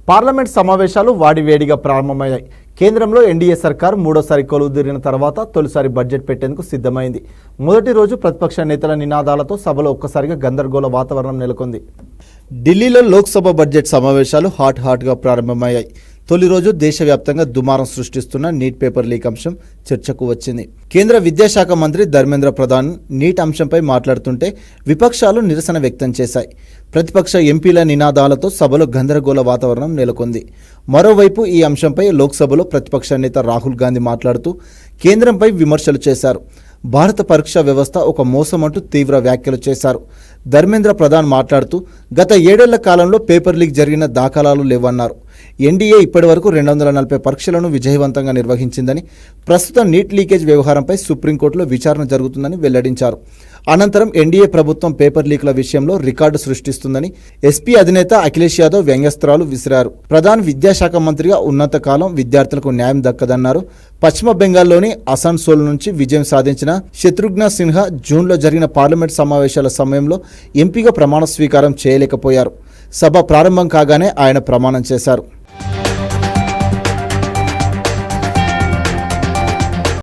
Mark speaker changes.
Speaker 1: Parliament సమావేశాలు వాడివేడిగా ప్రారంభమయ్యాయి. కేంద్రంలో ఎన్డీఏ సర్కార్ మూడోసారి కొలువుదీరిన తర్వాత తొలిసారి బడ్జెట్ పెట్టేందుకు సిద్ధమైంది. మొదటి రోజు ప్రతిపక్ష నేతల నినాదాలతో సభలో ఒక్కసారిగా గందరగోళ వాతావరణం నెలకొంది. ఢిల్లీలో లోక్సభ బడ్జెట్ సమావేశాలు హాట్గా ప్రారంభమయ్యాయి. తొలి రోజు దేశవ్యాప్తంగా దుమారం సృష్టిస్తున్న నీట్ పేపర్ లీక్ అంశం చర్చకు వచ్చింది. కేంద్ర విద్యాశాఖ మంత్రి ధర్మేంద్ర ప్రధాన్ నీట్ అంశంపై మాట్లాడుతుంటే విపక్షాలు నిరసన వ్యక్తం చేశాయి. ప్రతిపక్ష ఎంపీల నినాదాలతో సభలో గందరగోళ వాతావరణం నెలకొంది. మరోవైపు ఈ అంశంపై లోక్సభలో ప్రతిపక్ష నేత రాహుల్ గాంధీ మాట్లాడుతూ కేంద్రంపై విమర్శలు చేశారు. భారత పరీక్షా వ్యవస్థ ఒక మోసమంటూ తీవ్ర వ్యాఖ్యలు చేశారు. ధర్మేంద్ర ప్రధాన్ మాట్లాడుతూ గత 7 ఏళ్ల కాలంలో పేపర్ లీక్ జరిగిన దాఖలాలు లేవన్నారు. ఎన్డీఏ ఇప్పటివరకు 240 పరీక్షలను విజయవంతంగా నిర్వహించిందని, ప్రస్తుతం నీట్ లీకేజ్ వ్యవహారంపై సుప్రీంకోర్టులో విచారణ జరుగుతుందని వెల్లడించారు. అనంతరం ఎన్డీఏ ప్రభుత్వం పేపర్ లీక్ల విషయంలో రికార్డు సృష్టిస్తుందని ఎస్పీ అధినేత అఖిలేష్ యాదవ్ వ్యంగ్యాస్త్రాలు విసిరారు. ప్రధాన్ విద్యాశాఖ మంత్రిగా ఉన్నత కాలం విద్యార్థులకు న్యాయం దక్కదన్నారు. పశ్చిమ బెంగాల్లోని అసాన్సోల్ నుంచి విజయం సాధించిన శత్రుఘ్న సిన్హా జూన్లో జరిగిన పార్లమెంట్ సమావేశాల సమయంలో ఎంపీగా ప్రమాణ స్వీకారం చేయలేకపోయారు. సభ ప్రారంభం కాగానే ఆయన ప్రమాణం చేశారు.